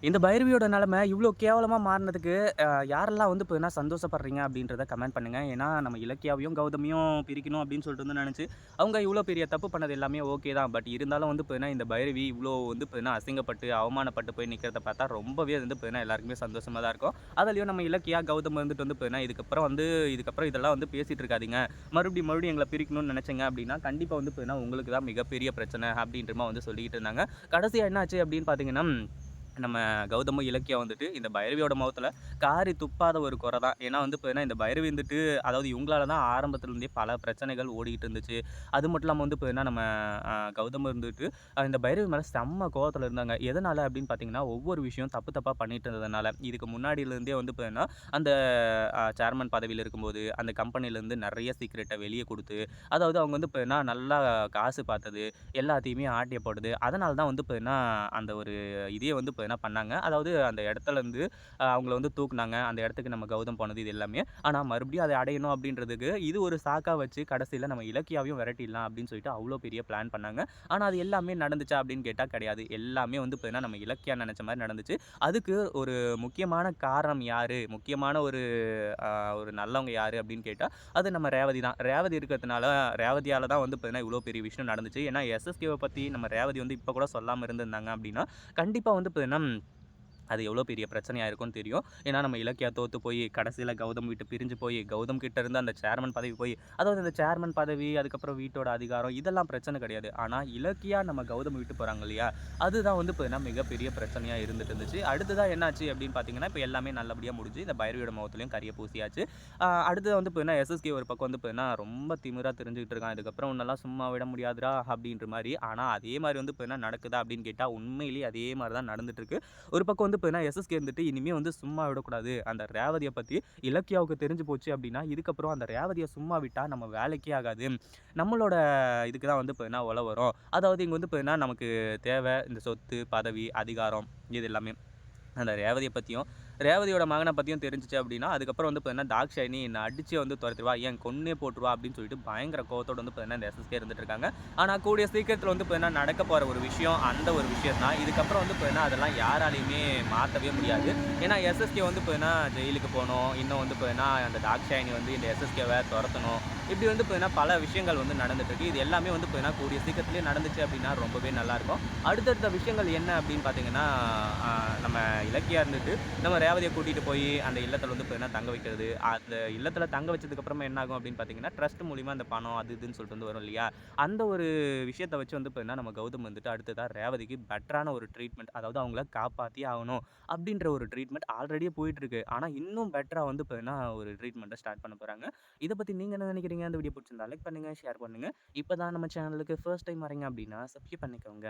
இந்த பைரவியோட நிலைமை இவ்ளோ கேவலமா மாறுனதுக்கு யாரெல்லாம் வந்து பார்த்தீங்கன்னா சந்தோஷப்படுறீங்க அப்படின்றத கமெண்ட் பண்ணுங்க. ஏன்னா, நம்ம இலக்கியாவையும், கௌதமியும் பிரிக்கணும் அப்படின்னு சொல்லிட்டு வந்து நெனச்சு, அவங்க இவ்ளோ பெரிய தப்பு பண்ணது எல்லாமே ஓகே தான். பட் இருந்தாலும் வந்து பார்த்தீங்கன்னா, இந்த பைரவி இவ்ளோ வந்து பார்த்தீங்கன்னா அசிங்கப்பட்டு, அவமானப்பட்டு போய் நிக்கிறத பார்த்தா ரொம்பவே வந்து பார்த்தீங்கன்னா எல்லாருக்குமே சந்தோஷமா தான் இருக்கும். அதுலயும் நம்ம இலக்கியா, கௌதம் வந்துட்டு வந்து பார்த்தீங்கன்னா, இதுக்கப்புறம் இதெல்லாம் வந்து பேசிட்டு இருக்காதீங்க. மறுபடியும் எங்கள பிரிக்கணும்னு நெனச்சீங்க அப்படின்னா, கண்டிப்பா வந்து பார்த்தீங்கன்னா உங்களுக்கு தான் மிகப்பெரிய பிரச்சனை அப்படின்ற மாரி வந்து சொல்லிக்கிட்டு இருந்தாங்க. கடைசியா என்ன ஆச்சு அப்படின்னு பார்த்தீங்கன்னா நம்ம கௌதமும், இலக்கியா வந்துட்டு இந்த பைரவியோட முகத்துல காரி துப்பாத ஒரு குறை தான். ஏன்னா வந்து பார்த்தீங்கன்னா, இந்த பைரவி வந்துட்டு அதாவது இவங்களால தான் ஆரம்பத்துல இருந்தே பல பிரச்சனைகள் ஓடிக்கிட்டு இருந்துச்சு. அது மட்டும் இல்லாம வந்து பார்த்தீங்கன்னா, நம்ம கௌதம் இருந்துட்டு இந்த பைரவி மேல செம்ம கோவத்துல இருந்தாங்க. எதனால அப்படின்னு பார்த்தீங்கன்னா, ஒவ்வொரு விஷயம் தப்பு தப்பா பண்ணிட்டு இருந்ததுனால. இதுக்கு முன்னாடில இருந்தே வந்து பார்த்தீங்கன்னா, அந்த சேர்மன் பதவியில இருக்கும்போது, அந்த கம்பெனிலேருந்து நெறைய சீக்ரெட்ட வெளிய குடுத்து, அதாவது அவங்க வந்து பார்த்தீங்கன்னா, நல்லா காசு பார்த்தது, எல்லாத்தையுமே ஆட்டைய போட்டது. அதனால தான் வந்து பார்த்தீங்கன்னா, அந்த ஒரு இதே வந்து இப்ப என்ன பண்ணாங்க. அதாவது அந்த இடத்துலருந்து அவங்கள வந்து தூக்குனாங்க. அந்த இடத்துக்கு நம்ம கௌதம் போனது இது எல்லாமே. ஆனா மறுபடியும் அத அடையணும் அப்படின்றதுக்கு, இது ஒரு சாக்கா வச்சு கடைசில நம்ம இலக்கியாவையும் விரட்டிடலாம் அப்படின்னு சொல்லிட்டு அவ்ளோ பெரிய பிளான் பண்ணாங்க. ஆனா அது எல்லாமே நடந்துச்சா அப்படின்னு கேட்டா கிடையாது. எல்லாமே வந்து பார்த்தீங்கன்னா, நம்ம இலக்கியா நெனச்ச மாரி நடந்துச்சு. அதுக்கு ஒரு முக்கியமான காரணம் யாரு? முக்கியமான அ ஒரு நல்லவங்க யாரு அப்படின்னு கேட்டா, அது நம்ம ரேவதி தான். ரேவதி இருக்கிறதுனால ரேவதியால தான் வந்து பார்த்தீங்கன்னா, இவ்ளோ பெரிய விஷயம் நடந்துச்சு. ஏன்னா எஸ்எஸ்கேவ பத்தி நம்ம ரேவதி வந்து இப்ப கூட சொல்லாம இருந்திருந்தாங்க அப்படின்னா, கண்டிப்பா வந்து பார்த்தீங்கன்னா அது எவ்வளோ பெரிய பிரச்சனையா இருக்கும்னு தெரியும். ஏன்னா, நம்ம இலக்கியா தோத்து போயி, கடைசியில கௌதம் விட்டு பிரிஞ்சு போயி, கௌதம் கிட்ட இருந்து அந்த சேர்மன் பதவி போயி, அதாவது அந்த சேர்மன் பதவி, அதுக்கப்புறம் வீட்டோட அதிகாரம் இதெல்லாம் பிரச்சனை கிடையாது. ஆனா, இலக்கியா நம்ம கௌதம் விட்டு போறாங்க இல்லையா? அதுதான் வந்து பார்த்தீங்கன்னா, மிகப்பெரிய பிரச்சனையா இருந்துட்டு இருந்துச்சு. அடுத்ததா என்னாச்சு அப்படின்னு பார்த்தீங்கன்னா, இப்ப எல்லாமே நல்லபடியா முடிஞ்சு. இந்த பைரவியோட முகத்திலயும் கரிய பூசியாச்சு. அடுத்தது வந்து பார்த்தீங்கன்னா, எஸ்எஸ்கே ஒரு பக்கம் வந்து பார்த்தீங்கன்னா, ரொம்ப திமிரா திரிஞ்சுகிட்டு இருக்கான். இதுக்கப்புறம் உன்னெல்லாம் சும்மா விட முடியாதுடா அப்படின்ற மாரி. ஆனா, அதே மாரி வந்து பார்த்தீங்கன்னா, நடக்குதா அப்படின்னு கேட்டா, உண்மையிலேயே அதே மாரி தான் நடந்துட்டு இருக்கு. ஒரு பக்கம் வந்து பார்த்தீங்கன்னா, எஸ்எஸ்கே இருந்துட்டு இனிமே வந்து சும்மா விடக்கூடாது. அந்த ரேவதிய பத்தி இலக்கியாவுக்கு தெரிஞ்சு போச்சு அப்டின்னா, இதுக்கப்புறம் அந்த ரேவதிய சும்மா விட்டா நம்ம வேலைக்கே ஆகாது. நம்மளோட இதுக்கு தான் வந்து பார்த்தீங்கன்னா உல வரும். அதாவது இங்க வந்து பார்த்தீங்கன்னா, நமக்கு தேவை இந்த சொத்து, பதவி, அதிகாரம் இது எல்லாமே. அந்த ரேவதிய பத்தியும், ரேவதியோட மகன பத்தியும் தெரிஞ்சுச்சு அப்டின்னா, அதுக்கப்புறம் வந்து பார்த்தீங்கன்னா, தாக்ஷாயினி என்ன அடிச்சே வந்து தொரத்திருவா. ஏன் கொன்னே போட்டுருவா அப்டின்னு சொல்லிட்டு பயங்கர கோவத்தோட வந்து பார்த்தீங்கன்னா, இந்த எஸ்எஸ்கே இருந்துட்டு இருக்காங்க. ஆனா கூடிய சீக்கிரத்தில வந்து பார்த்தீங்கன்னா, நடக்க போற ஒரு விஷயம், அந்த ஒரு விஷயம் தான். இதுக்கப்புறம் வந்து பார்த்தீங்கன்னா, அதெல்லாம் யாராலயுமே மாத்தவே முடியாது. ஏன்னா எஸ்எஸ்கே வந்து பார்த்தீங்கன்னா, ஜெயிலுக்கு போணும். இன்னும் வந்து பார்த்தீங்கன்னா, அந்த தாக்ஷாயினி வந்து இந்த எஸ்எஸ்கேவ தொரத்தணும். இப்டி வந்து பார்த்தீங்கன்னா, பல விஷயங்கள் வந்து நடந்துட்டு இருக்கு. இது எல்லாமே வந்து பார்த்தீங்கன்னா, கூடிய சீக்கிரத்திலேயே நடந்துச்சு அப்டின்னா ரொம்பவே நல்லாருக்கும். அடுத்தடுத்த விஷயங்கள் என்ன அப்டின்னு பார்த்தீங்கன்னா, அ நம்ம இலக்கியா இருந்துட்டு, நம்ம ரேவதிய கூட்டிட்டு போயி அந்த இல்லத்துல வந்து பார்த்தீங்கன்னா தங்க வைக்கிறது. அந்த இல்லத்துல தங்க வச்சதுக்கு அப்புறமா என்ன ஆகும் அப்படின்னு பார்த்தீங்கன்னா, ட்ரஸ்ட் மூலியமா அந்த பணம் அது இதுன்னு சொல்லிட்டு வந்து வரும் இல்லையா? அந்த ஒரு விஷயத்த வச்சு வந்து பார்த்தீங்கன்னா, நம்ம கௌதம் வந்துட்டு அடுத்ததா ரேவதிக்கு பெட்டரான ஒரு ட்ரீட்மெண்ட் அதாவது அவங்கள காப்பாத்தியே ஆகணும் அப்படின்ற ஒரு ட்ரீட்மெண்ட் ஆல்ரெடியே போயிட்டு இருக்கு. ஆனா இன்னும் பெட்டரா வந்து பார்த்தீங்கன்னா, ஒரு ட்ரீட்மெண்ட்ட ஸ்டார்ட் பண்ண போறாங்க. இத பத்தி நீங்க என்ன நினைக்கிறீங்க? இந்த வீடியோ பிடிச்சிருந்தா லைக் பண்ணுங்க, ஷேர் பண்ணுங்க. இப்ப தான் நம்ம சேனலுக்கு ஃபர்ஸ்ட் டைம் வரீங்க அப்படின்னா சப்ஸ்கிரைப் பண்ணிக்கோங்க.